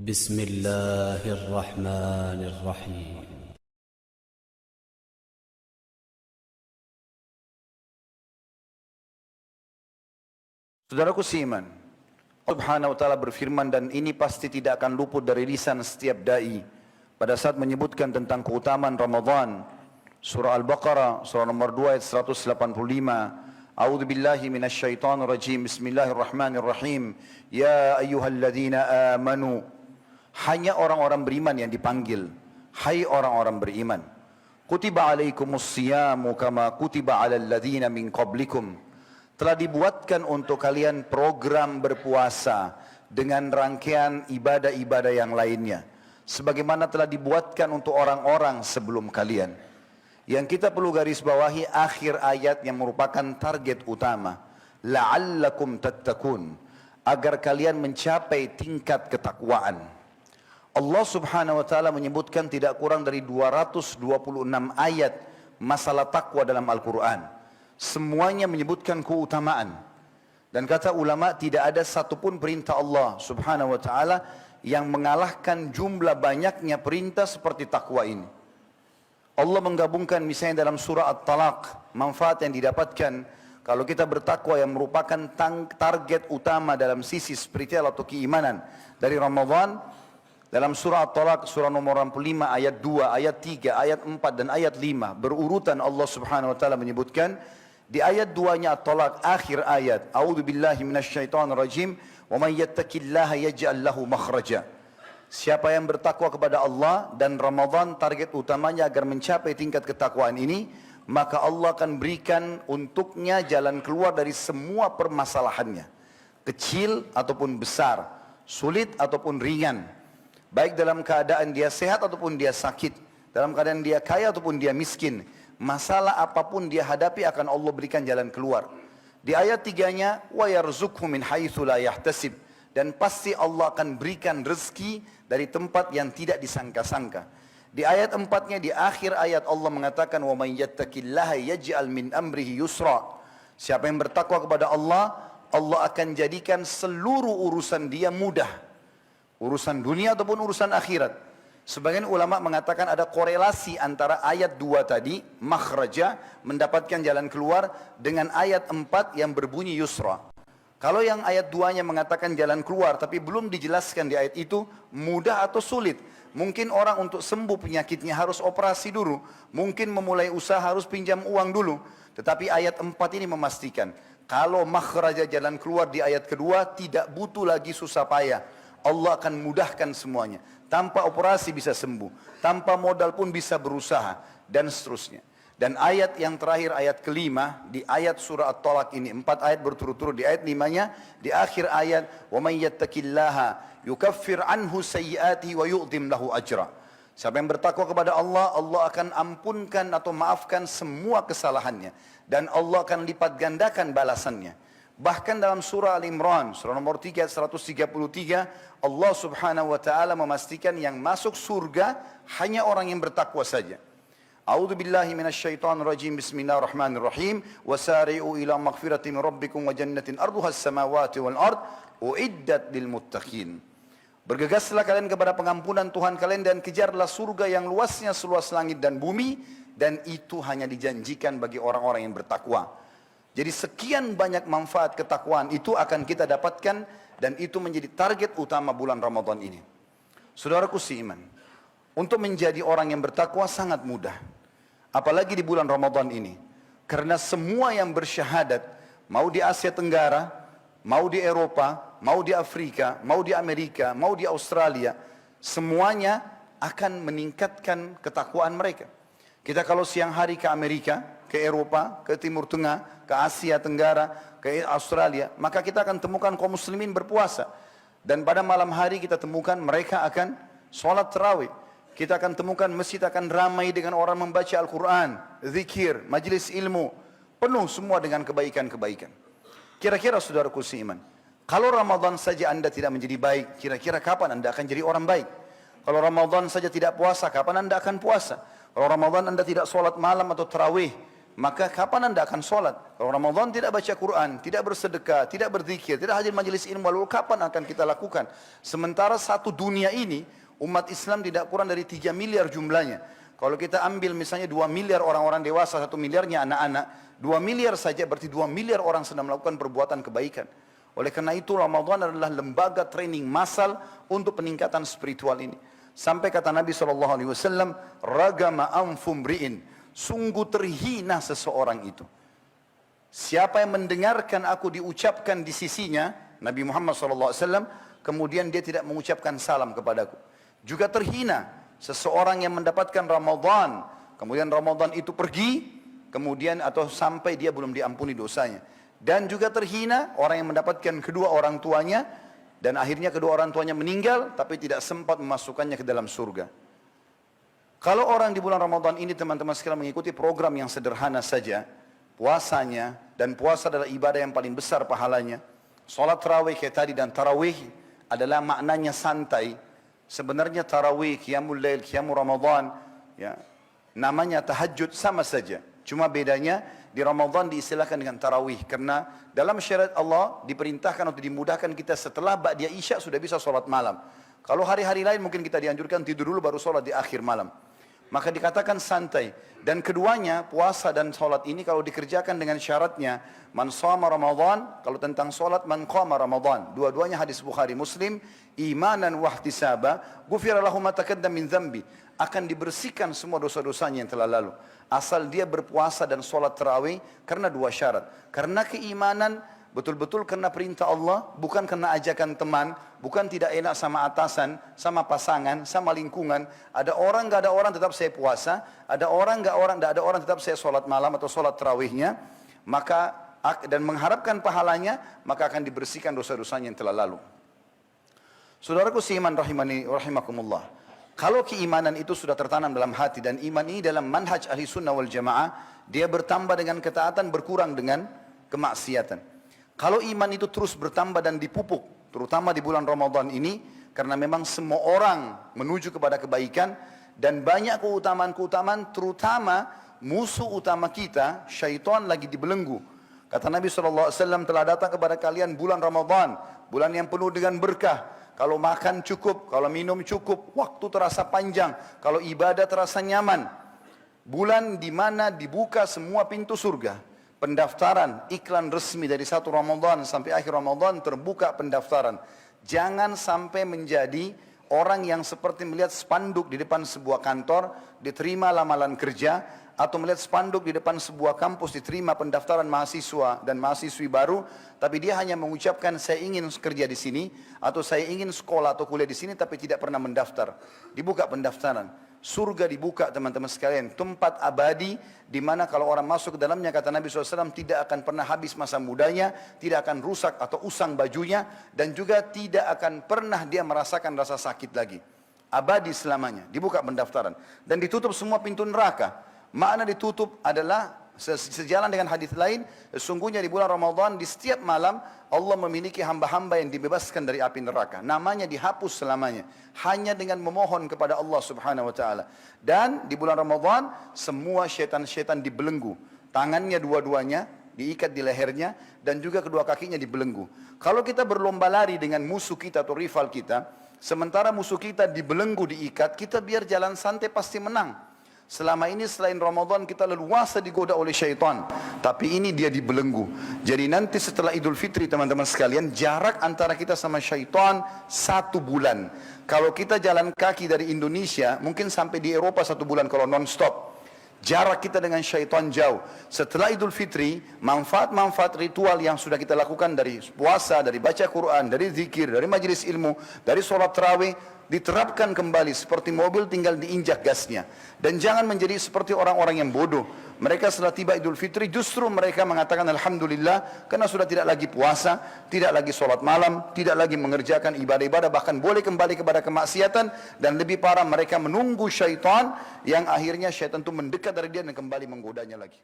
بسم الله الرحمن الرحيم. Saudaraku seiman, Allah Subhanahu wa taala berfirman, dan ini pasti tidak akan luput dari lisan setiap dai pada saat menyebutkan tentang keutamaan Ramadan. Surah Al-Baqarah surah nomor 2 ayat 185. A'udzu billahi minasyaitonir rajim. Bismillahirrahmanirrahim. Ya ayyuhalladzina amanu. Hanya orang-orang beriman yang dipanggil. Hai orang-orang beriman. Kutiba alaikumus siyamu kama kutiba alal ladzina min qablikum. Telah dibuatkan untuk kalian program berpuasa dengan rangkaian ibadah-ibadah yang lainnya, sebagaimana telah dibuatkan untuk orang-orang sebelum kalian. Yang kita perlu garis bawahi akhir ayat yang merupakan target utama, la'allakum tattaqun, agar kalian mencapai tingkat ketakwaan. Allah Subhanahu wa taala menyebutkan tidak kurang dari 226 ayat masalah takwa dalam Al-Quran. Semuanya menyebutkan keutamaan. Dan kata ulama, tidak ada satupun perintah Allah Subhanahu wa taala yang mengalahkan jumlah banyaknya perintah seperti takwa ini. Allah menggabungkan misalnya dalam surah At-Talaq, manfaat yang didapatkan kalau kita bertakwa yang merupakan target utama dalam sisi spiritual atau keimanan dari Ramadan. Dalam surah At-Talaq, surah nomor 45, ayat 2, ayat 3, ayat 4, dan ayat 5. Berurutan Allah Subhanahu wa ta'ala menyebutkan. Di ayat 2-nya At-Talaq, akhir ayat. A'udzu billahi minasyaitonir rajim. Wa man yattaqillaha yaj'al lahu makhraja. Siapa yang bertakwa kepada Allah dan Ramadan target utamanya agar mencapai tingkat ketakwaan ini, maka Allah akan berikan untuknya jalan keluar dari semua permasalahannya. Kecil ataupun besar, sulit ataupun ringan. Baik dalam keadaan dia sehat ataupun dia sakit, dalam keadaan dia kaya ataupun dia miskin, masalah apapun dia hadapi akan Allah berikan jalan keluar. Di ayat 3-nya, wa yarzuqhu min haitsu la yahtasib, dan pasti Allah akan berikan rezeki dari tempat yang tidak disangka-sangka. Di ayat 4-nya, di akhir ayat Allah mengatakan, wa man yattaqillaha yaj'al min amrihi yusra. Siapa yang bertakwa kepada Allah, Allah akan jadikan seluruh urusan dia mudah. Urusan dunia ataupun urusan akhirat. Sebagian ulama mengatakan ada korelasi antara ayat 2 tadi, makhraja, mendapatkan jalan keluar, dengan ayat 4 yang berbunyi yusra. Kalau yang ayat 2-nya mengatakan jalan keluar, tapi belum dijelaskan di ayat itu, mudah atau sulit. Mungkin orang untuk sembuh penyakitnya harus operasi dulu. Mungkin memulai usaha harus pinjam uang dulu. Tetapi ayat 4 ini memastikan, kalau makhraja, jalan keluar di ayat kedua, tidak butuh lagi susah payah. Allah akan mudahkan semuanya. Tanpa operasi bisa sembuh, tanpa modal pun bisa berusaha, dan seterusnya. Dan ayat yang terakhir, ayat kelima, di ayat surah At-Talaq ini, 4 ayat berturut-turut. Di ayat 5-nya, di akhir ayat, wa may yattaqillaha yukaffir anhu sayyi'atihi wa yu'dhim lahu ajra. Siapa yang bertakwa kepada Allah, Allah akan ampunkan atau maafkan semua kesalahannya, dan Allah akan lipat gandakan balasannya. Bahkan dalam surah Al-Imran, surah nomor 3, 133, Allah Subhanahu wa ta'ala memastikan yang masuk surga hanya orang yang bertakwa saja. A'udzu billahi minasyaitonir rajim. Bismillahirrahmanirrahim. Wasari'u ila maghfiratin min rabbikum wa jannatin arduha as-samawati wal ard uiddat lil muttaqin. Bergegaslah kalian kepada pengampunan Tuhan kalian dan kejarlah surga yang luasnya seluas langit dan bumi, dan itu hanya dijanjikan bagi orang-orang yang bertakwa. Jadi sekian banyak manfaat ketakwaan itu akan kita dapatkan, dan itu menjadi target utama bulan Ramadan ini. Saudaraku seiman, untuk menjadi orang yang bertakwa sangat mudah. Apalagi di bulan Ramadan ini. Karena semua yang bersyahadat, mau di Asia Tenggara, mau di Eropa, mau di Afrika, mau di Amerika, mau di Australia, semuanya akan meningkatkan ketakwaan mereka. Kita kalau siang hari ke Amerika, ke Eropa, ke Timur Tengah, ke Asia Tenggara, ke Australia, maka kita akan temukan kaum muslimin berpuasa. Dan pada malam hari kita temukan mereka akan sholat tarawih. Kita akan temukan masjid akan ramai dengan orang membaca Al-Quran, zikir, majlis ilmu, penuh semua dengan kebaikan-kebaikan. Kira-kira saudaraku seiman, kalau Ramadan saja anda tidak menjadi baik, kira-kira kapan anda akan jadi orang baik? Kalau Ramadan saja tidak puasa, kapan anda akan puasa? Kalau Ramadan anda tidak sholat malam atau tarawih, maka kapan Anda akan sholat? Kalau Ramadan tidak baca Quran, tidak bersedekah, tidak berzikir, tidak hadir majelis ilmu, lalu kapan akan kita lakukan? Sementara satu dunia ini, umat Islam tidak kurang dari 3 miliar jumlahnya. Kalau kita ambil misalnya 2 miliar orang-orang dewasa, 1 miliarnya anak-anak, 2 miliar saja berarti 2 miliar orang sedang melakukan perbuatan kebaikan. Oleh karena itu Ramadan adalah lembaga training massal untuk peningkatan spiritual ini. Sampai kata Nabi SAW, ragama anfumri'in. Sungguh terhina seseorang itu. Siapa yang mendengarkan aku diucapkan di sisinya, Nabi Muhammad SAW, kemudian dia tidak mengucapkan salam kepadaku. Juga terhina seseorang yang mendapatkan Ramadan, kemudian Ramadan itu pergi, kemudian atau sampai dia belum diampuni dosanya. Dan juga terhina orang yang mendapatkan kedua orang tuanya, dan akhirnya kedua orang tuanya meninggal, tapi tidak sempat memasukkannya ke dalam surga. Kalau orang di bulan Ramadan ini teman-teman sekalian mengikuti program yang sederhana saja, puasanya, dan puasa adalah ibadah yang paling besar pahalanya. Salat tarawih kayak tadi dan tarawih adalah maknanya santai. Sebenarnya tarawih, qiyamul lail, qiyamul Ramadan, ya, namanya tahajud sama saja. Cuma bedanya di Ramadan diistilahkan dengan tarawih karena dalam syariat Allah diperintahkan untuk dimudahkan kita setelah ba'da isya sudah bisa salat malam. Kalau hari-hari lain mungkin kita dianjurkan tidur dulu baru salat di akhir malam. Maka dikatakan santai. Dan keduanya puasa dan salat ini kalau dikerjakan dengan syaratnya man shoma Ramadan, kalau tentang salat man qama Ramadan. Dua-duanya hadis Bukhari Muslim, imanan wa ihtisaba, ghufira lahu ma taqaddama min dzambi. Akan dibersihkan semua dosa-dosanya yang telah lalu. Asal dia berpuasa dan salat tarawih karena dua syarat. Karena keimanan betul-betul karena perintah Allah, bukan karena ajakan teman, bukan tidak enak sama atasan, sama pasangan, sama lingkungan. Ada orang, nggak ada orang tetap saya puasa, ada orang, nggak ada orang tetap saya sholat malam atau sholat tarawihnya, maka dan mengharapkan pahalanya, maka akan dibersihkan dosa-dosanya yang telah lalu. Saudaraku seiman rahimani rahimakumullah. Kalau keimanan itu sudah tertanam dalam hati dan iman ini dalam manhaj ahli sunnah wal jamaah, dia bertambah dengan ketaatan, berkurang dengan kemaksiatan. Kalau iman itu terus bertambah dan dipupuk, terutama di bulan Ramadan ini, karena memang semua orang menuju kepada kebaikan, dan banyak keutamaan-keutamaan, terutama musuh utama kita, syaitan lagi dibelenggu. Kata Nabi SAW, telah datang kepada kalian bulan Ramadan, bulan yang penuh dengan berkah. Kalau makan cukup, kalau minum cukup, waktu terasa panjang, kalau ibadah terasa nyaman. Bulan di mana dibuka semua pintu surga. Pendaftaran, iklan resmi dari 1 Ramadan sampai akhir Ramadan terbuka pendaftaran. Jangan sampai menjadi orang yang seperti melihat spanduk di depan sebuah kantor, diterima lamaran kerja, atau melihat spanduk di depan sebuah kampus, diterima pendaftaran mahasiswa dan mahasiswi baru, tapi dia hanya mengucapkan saya ingin kerja di sini, atau saya ingin sekolah atau kuliah di sini, tapi tidak pernah mendaftar. Dibuka pendaftaran. Surga dibuka teman-teman sekalian, tempat abadi di mana kalau orang masuk ke dalamnya kata Nabi SAW tidak akan pernah habis masa mudanya, tidak akan rusak atau usang bajunya, dan juga tidak akan pernah dia merasakan rasa sakit lagi. Abadi selamanya, dibuka pendaftaran dan ditutup semua pintu neraka. Makna ditutup adalah sejalan dengan hadis lain, sesungguhnya di bulan Ramadan di setiap malam Allah memiliki hamba-hamba yang dibebaskan dari api neraka. Namanya dihapus selamanya hanya dengan memohon kepada Allah Subhanahu wa taala. Dan di bulan Ramadan semua syaitan-syaitan dibelenggu. Tangannya dua-duanya diikat di lehernya dan juga kedua kakinya dibelenggu. Kalau kita berlomba lari dengan musuh kita atau rival kita, sementara musuh kita dibelenggu, diikat, kita biar jalan santai pasti menang. Selama ini selain Ramadan kita leluasa digoda oleh syaitan, tapi ini dia dibelenggu. Jadi nanti setelah Idul Fitri teman-teman sekalian, jarak antara kita sama syaitan 1 bulan. Kalau kita jalan kaki dari Indonesia, mungkin sampai di Eropa 1 bulan kalau non-stop. Jarak kita dengan syaitan jauh. Setelah Idul Fitri, manfaat-manfaat ritual yang sudah kita lakukan dari puasa, dari baca Quran, dari zikir, dari majelis ilmu, dari sholat tarawih, diterapkan kembali seperti mobil tinggal diinjak gasnya. Dan jangan menjadi seperti orang-orang yang bodoh. Mereka setelah tiba Idul Fitri justru mereka mengatakan Alhamdulillah karena sudah tidak lagi puasa, tidak lagi sholat malam, tidak lagi mengerjakan ibadah-ibadah, bahkan boleh kembali kepada kemaksiatan. Dan lebih parah mereka menunggu syaitan yang akhirnya syaitan itu mendekat dari dia dan kembali menggodanya lagi.